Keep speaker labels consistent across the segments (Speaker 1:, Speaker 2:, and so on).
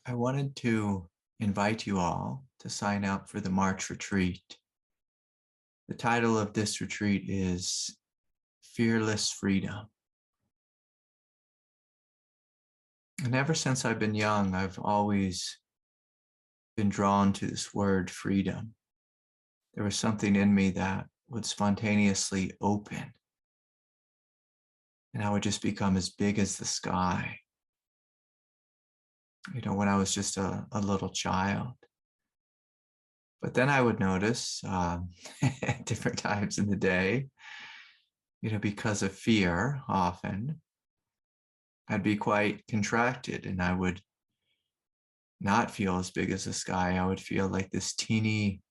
Speaker 1: I wanted to invite you all to sign up for the March retreat. The title of this retreat is Fearless Freedom. And ever since I've been young, I've always been drawn to this word freedom. There was something in me that would spontaneously open, and I would just become as big as the sky. When I was just a little child. But then I would notice at different times in the day, because of fear, often, I'd be quite contracted and I would not feel as big as the sky. I would feel like this teeny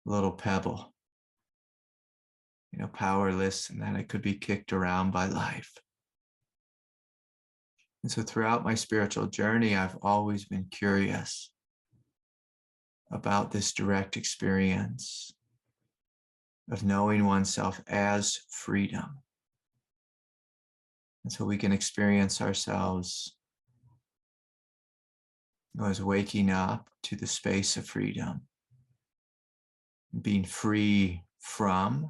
Speaker 1: little pebble, powerless, and that I could be kicked around by life. And so throughout my spiritual journey, I've always been curious about this direct experience of knowing oneself as freedom. And so we can experience ourselves as waking up to the space of freedom, being free from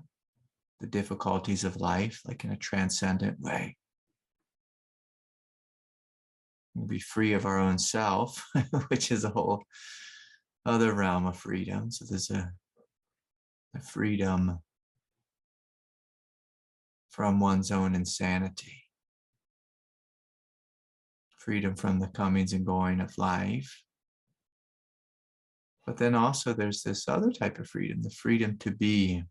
Speaker 1: the difficulties of life, like in a transcendent way. We'll be free of our own self, which is a whole other realm of freedom. So there's a freedom from one's own insanity, freedom from the comings and going of life. But then also there's this other type of freedom, the freedom to be,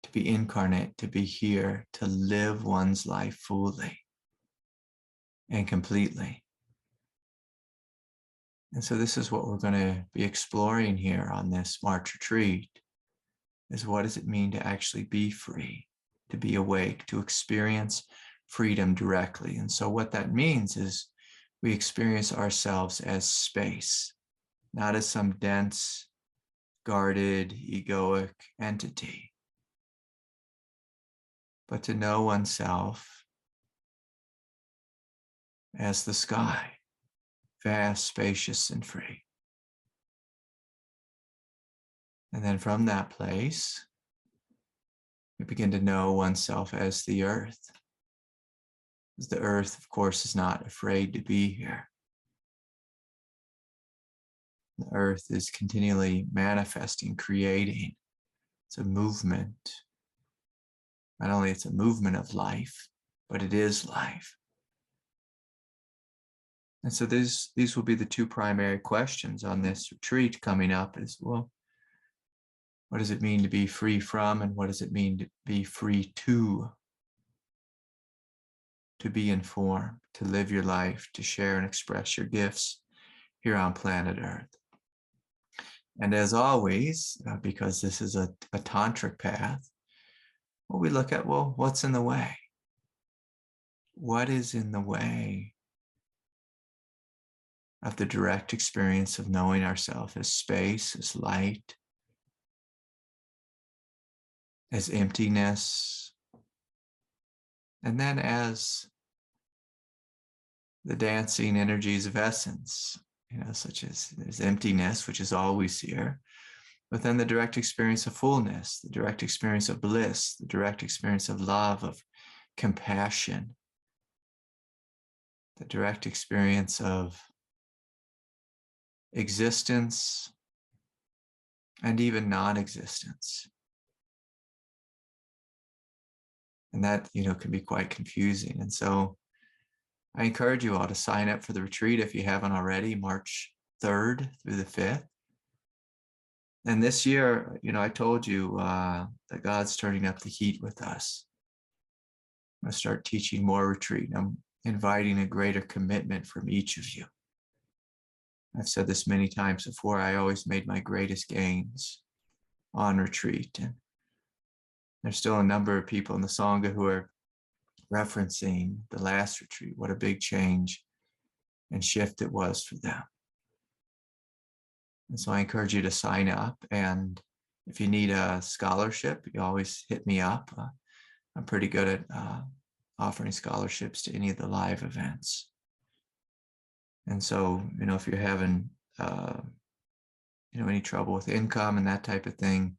Speaker 1: to be incarnate, to be here, to live one's life fully and completely. And so this is what we're going to be exploring here on this March retreat, is what does it mean to actually be free, to be awake, to experience freedom directly. And so what that means is we experience ourselves as space, not as some dense, guarded, egoic entity, but to know oneself as the sky, vast, spacious, and free. And then from that place, we begin to know oneself as the earth. The earth, of course, is not afraid to be here. The earth is continually manifesting, creating. It's a movement. Not only it's a movement of life, but it is life. And so these will be the two primary questions on this retreat coming up is, well, what does it mean to be free from, and what does it mean to be free to be informed, to live your life, to share and express your gifts here on planet Earth? And as always, because this is a tantric path, well, we look at, well, what's in the way? What is in the way of the direct experience of knowing ourselves as space, as light, as emptiness, and then as the dancing energies of essence, such as there's emptiness, which is always here, but then the direct experience of fullness, the direct experience of bliss, the direct experience of love, of compassion, the direct experience of existence and even non-existence. And that, can be quite confusing. And so I encourage you all to sign up for the retreat if you haven't already, March 3rd through the 5th. And this year, I told you that God's turning up the heat with us. I'm going to start teaching more retreat. I'm inviting a greater commitment from each of you. I've said this many times before, I always made my greatest gains on retreat. And there's still a number of people in the Sangha who are referencing the last retreat, what a big change and shift it was for them. And so I encourage you to sign up. And if you need a scholarship, you always hit me up. I'm pretty good at offering scholarships to any of the live events. And so, if you're having, any trouble with income and that type of thing,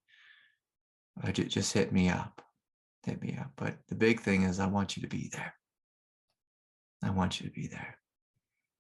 Speaker 1: just hit me up. Hit me up. But the big thing is I want you to be there. I want you to be there.